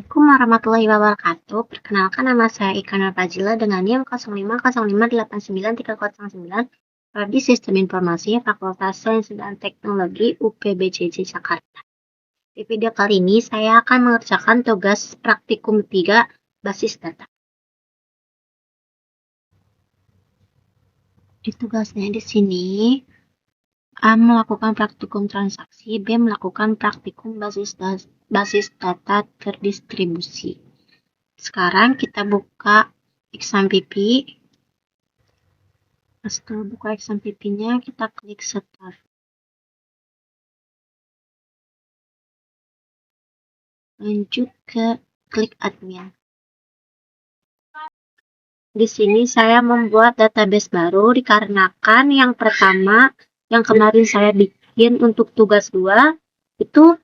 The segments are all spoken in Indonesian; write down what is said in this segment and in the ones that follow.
Assalamualaikum warahmatullahi wabarakatuh. Perkenalkan, nama saya Ika Nur Fazila dengan NIM 0505893009, Prodi Sistem Informasi, Fakultas Sains dan Teknologi UPBJJ Jakarta. Di video kali ini saya akan mengerjakan tugas praktikum 3 basis data. Di tugasnya di sini A melakukan praktikum transaksi, B melakukan praktikum basis data terdistribusi. Sekarang kita buka XAMPP. Setelah buka XAMPP-nya, kita klik Start. Lanjut ke klik Admin. Di sini saya membuat database baru dikarenakan yang pertama, yang kemarin saya bikin untuk tugas 2, itu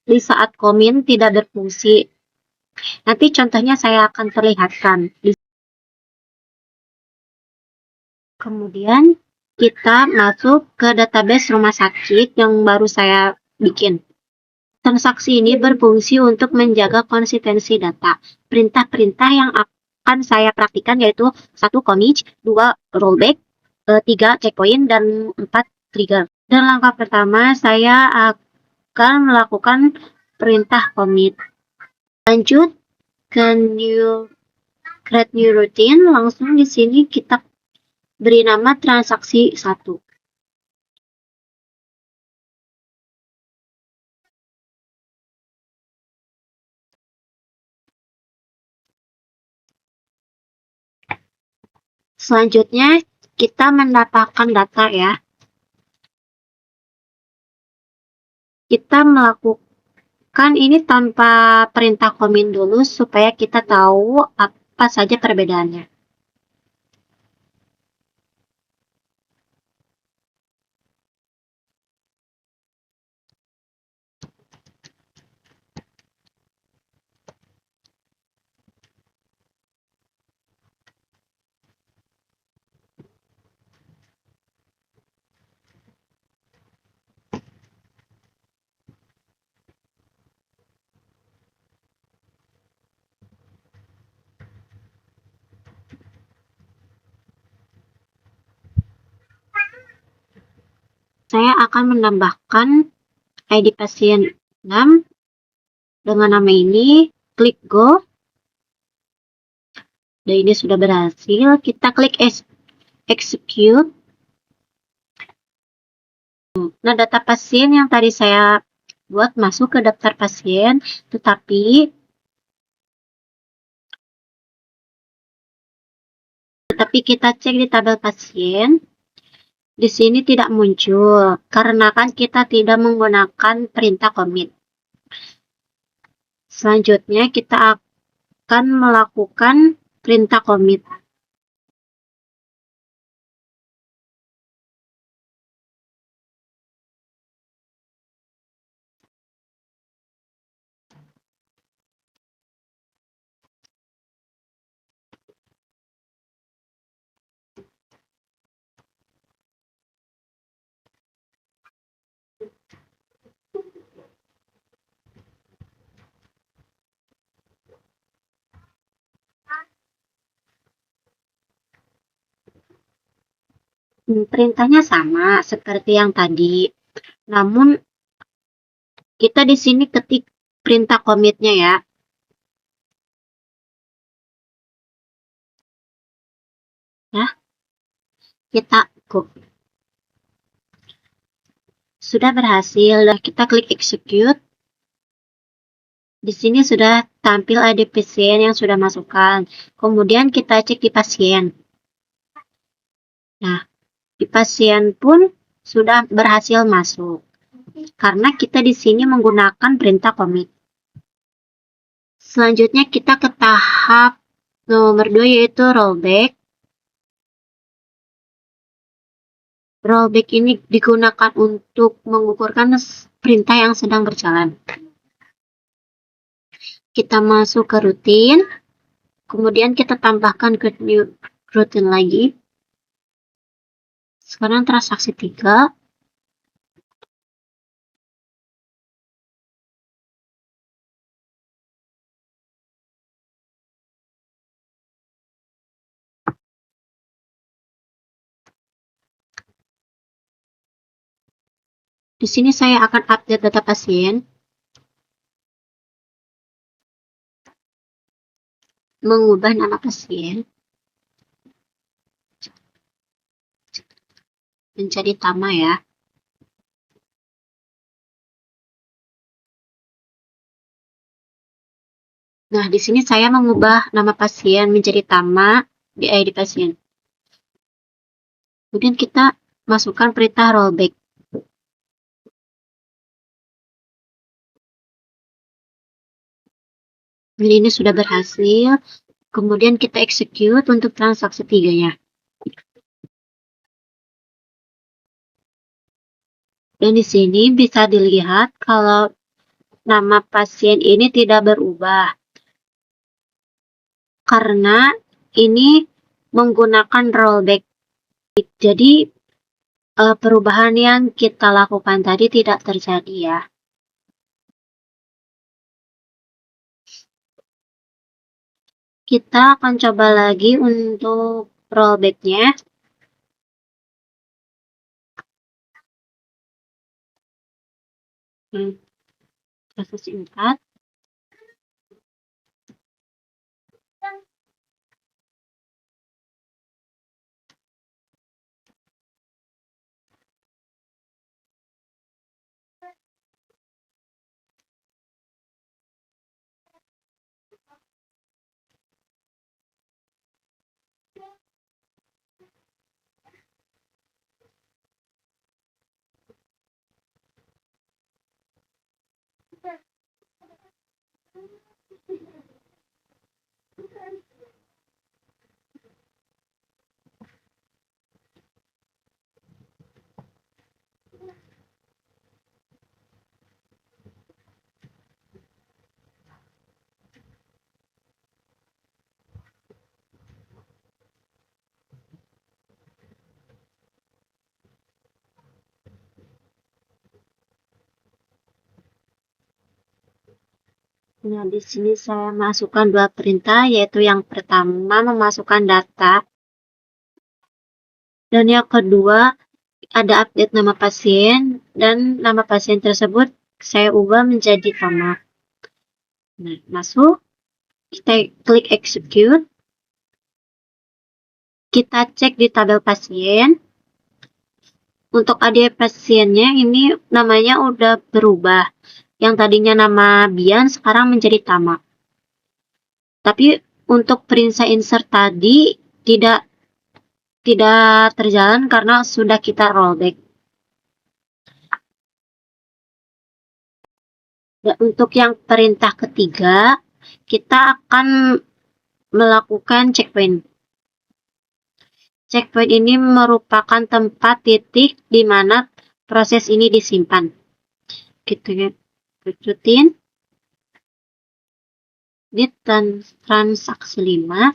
di saat komin tidak berfungsi. Nanti contohnya saya akan perlihatkan. Kemudian kita masuk ke database rumah sakit yang baru saya bikin. Transaksi ini berfungsi untuk menjaga konsistensi data. Perintah-perintah yang akan saya praktikkan yaitu 1 commit, 2 rollback, 3 checkpoint, dan 4 trigger. Dan langkah pertama saya akan melakukan perintah commit. Lanjut ke create new routine, langsung di sini kita beri nama transaksi 1. Selanjutnya kita mendapatkan data ya. Kita melakukan ini tanpa perintah commit dulu supaya kita tahu apa saja perbedaannya. Saya akan menambahkan ID pasien 6 dengan nama ini, klik go. Dan ini sudah berhasil, kita klik execute. Nah, data pasien yang tadi saya buat masuk ke daftar pasien, tetapi kita cek di tabel pasien, di sini tidak muncul karena kan kita tidak menggunakan perintah commit. Selanjutnya kita akan melakukan perintah commit. Perintahnya sama seperti yang tadi, namun kita di sini ketik perintah commitnya ya. Kita go. Sudah berhasil, dan kita klik execute. Di sini sudah tampil ID pasien yang sudah masukkan. Kemudian kita cek di pasien. Nah, di pasien pun sudah berhasil masuk. Karena kita di sini menggunakan perintah commit. Selanjutnya kita ke tahap nomor 2 yaitu rollback. Rollback ini digunakan untuk mengukurkan perintah yang sedang berjalan. Kita masuk ke rutin, kemudian kita tambahkan ke new routine lagi. Sekarang transaksi 3. Di sini saya akan update data pasien, mengubah nama pasien menjadi Tama ya. Nah, di sini saya mengubah nama pasien menjadi Tama di ID pasien. Kemudian kita masukkan perintah rollback. Ini sudah berhasil. Kemudian kita execute untuk transaksi 3-nya. Dan di sini bisa dilihat kalau nama pasien ini tidak berubah. Karena ini menggunakan rollback. Jadi perubahan yang kita lakukan tadi tidak terjadi ya. Kita akan coba lagi untuk rollback-nya. Proses 4. Nah, di sini saya masukkan 2 perintah, yaitu yang pertama memasukkan data, dan yang kedua ada update nama pasien, dan nama pasien tersebut saya ubah menjadi Tama. Nah, masuk, kita klik execute, kita cek di tabel pasien. Untuk ID pasiennya ini namanya udah berubah. Yang tadinya nama Bian sekarang menjadi Tama. Tapi untuk perintah insert tadi tidak terjalan karena sudah kita rollback. Dan untuk yang perintah ketiga, kita akan melakukan checkpoint. Checkpoint ini merupakan tempat titik di mana proses ini disimpan. Gitu ya. Lanjutin. Di transaksi 5.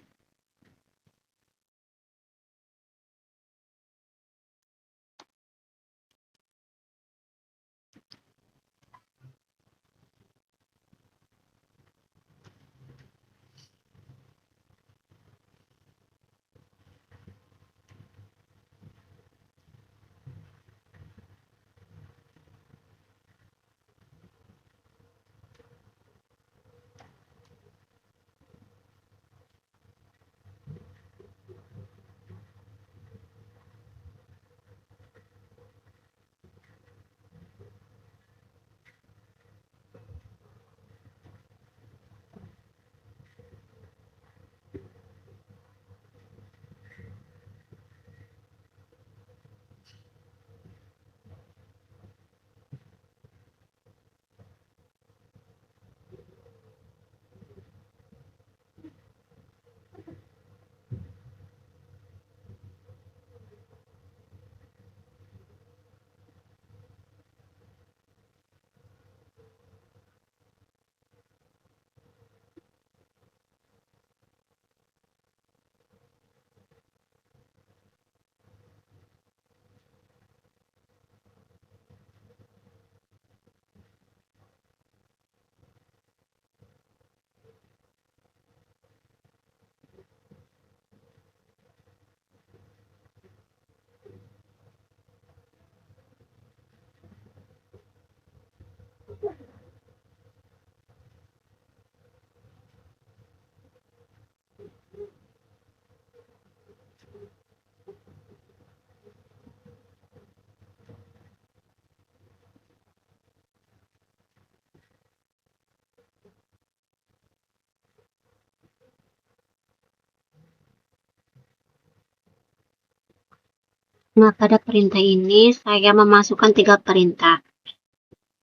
Nah, pada perintah ini saya memasukkan 3 perintah,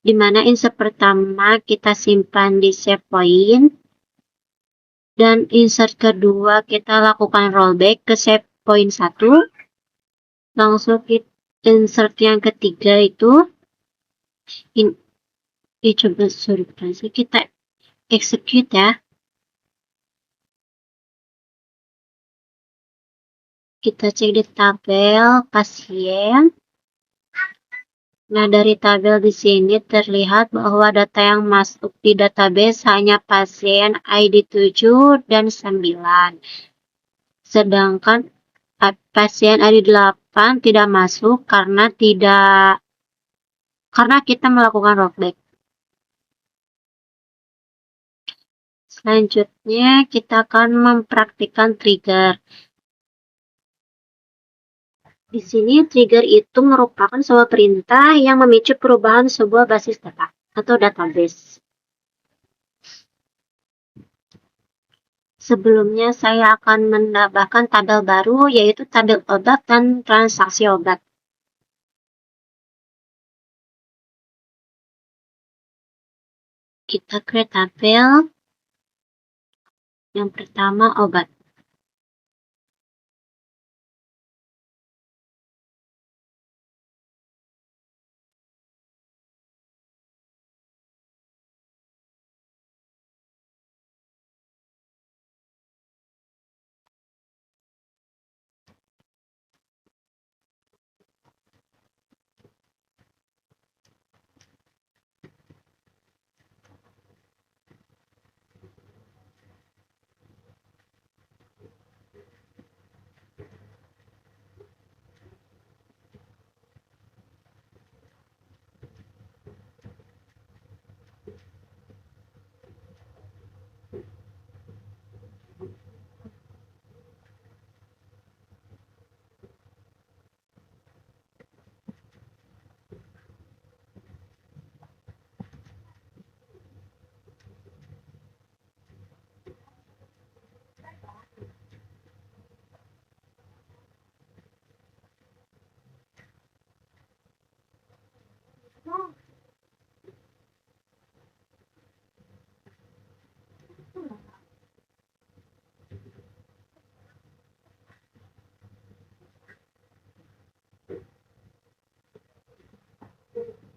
di mana insert pertama kita simpan di save point, dan insert kedua kita lakukan rollback ke save point 1. Langsung insert yang ketiga itu coba kita execute ya. Kita cek di tabel pasien. Nah, dari tabel di sini terlihat bahwa data yang masuk di database hanya pasien ID 7 dan 9. Sedangkan pasien ID 8 tidak masuk karena kita melakukan rollback. Selanjutnya kita akan mempraktikkan trigger. Di sini trigger itu merupakan sebuah perintah yang memicu perubahan sebuah basis data atau database. Sebelumnya saya akan menambahkan tabel baru, yaitu tabel obat dan transaksi obat. Kita create tabel. Yang pertama obat.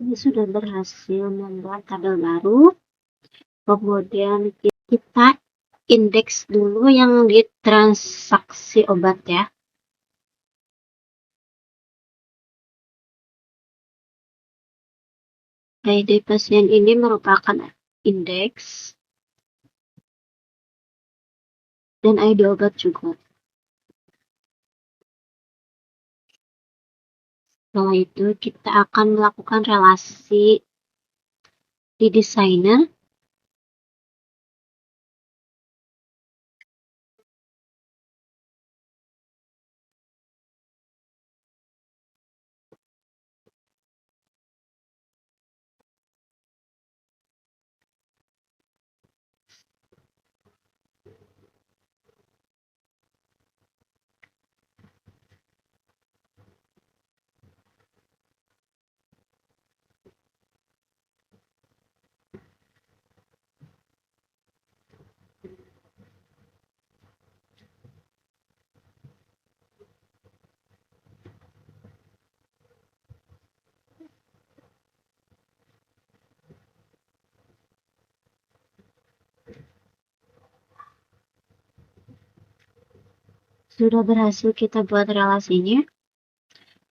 Ini sudah berhasil membuat tabel baru. Kemudian kita indeks dulu yang di transaksi obat ya. ID pasien ini merupakan indeks dan ID obat juga. Setelah itu kita akan melakukan relasi di designer. Sudah berhasil kita buat relasinya.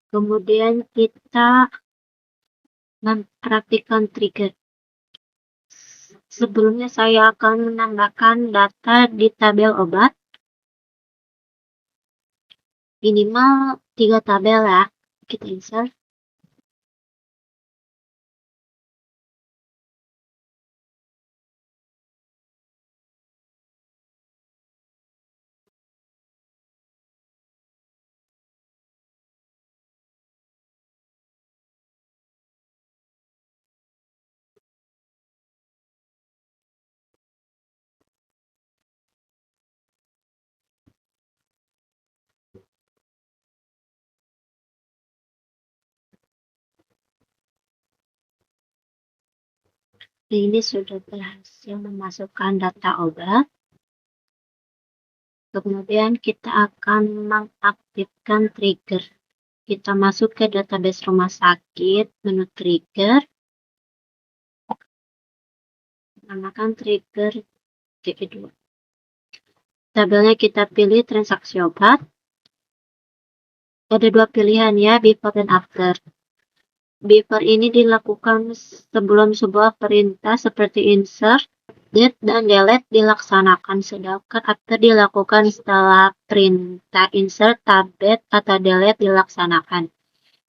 Kemudian kita mempraktikkan trigger. Sebelumnya saya akan menambahkan data di tabel obat. Minimal 3 tabel ya. Kita insert. Ini sudah berhasil memasukkan data obat. Kemudian kita akan mengaktifkan trigger. Kita masuk ke database rumah sakit, menu trigger, namakan trigger G2. Tabelnya kita pilih transaksi obat. Ada dua pilihan ya, before dan after. Before ini dilakukan sebelum sebuah perintah seperti insert, date, dan delete dilaksanakan, sedangkan after dilakukan setelah perintah insert, tab, date, atau delete dilaksanakan.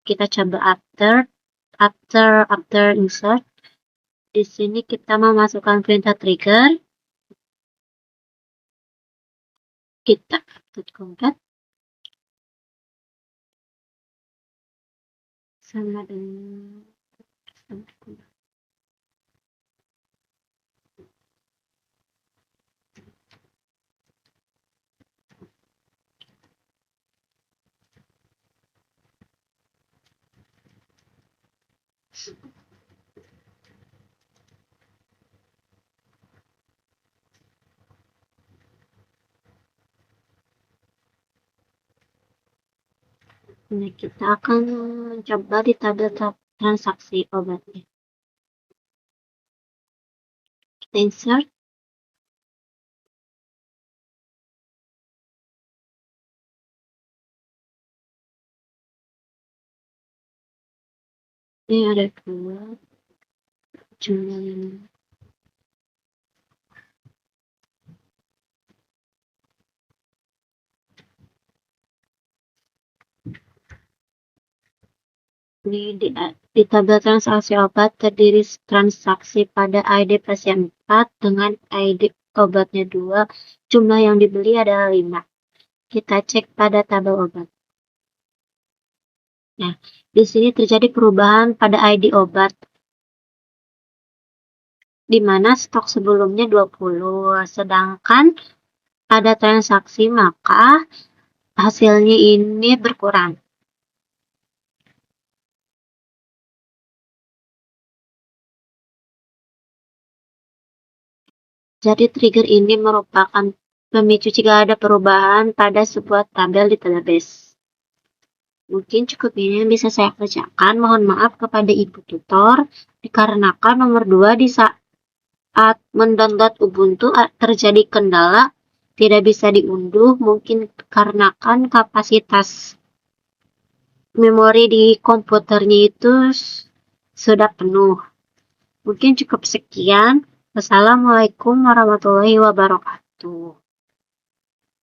Kita coba after insert. Di sini kita memasukkan perintah trigger. Kita update komplek sama dengan Nah, kita akan mencoba di tabel transaksi obatnya. Kita insert. Ini ada dua jumlah. Di tabel transaksi obat terdiri transaksi pada ID pasien 4 dengan ID obatnya 2, jumlah yang dibeli adalah 5. Kita cek pada tabel obat. Nah, di sini terjadi perubahan pada ID obat, di mana stok sebelumnya 20, sedangkan ada transaksi maka hasilnya ini berkurang. Jadi trigger ini merupakan pemicu jika ada perubahan pada sebuah tabel di database. Mungkin cukup ini yang bisa saya kerjakan. Mohon maaf kepada Ibu Tutor, dikarenakan nomor 2 di saat mendownload Ubuntu terjadi kendala, tidak bisa diunduh, mungkin karenakan kapasitas memori di komputernya itu sudah penuh. Mungkin cukup sekian. Wassalamualaikum warahmatullahi wabarakatuh.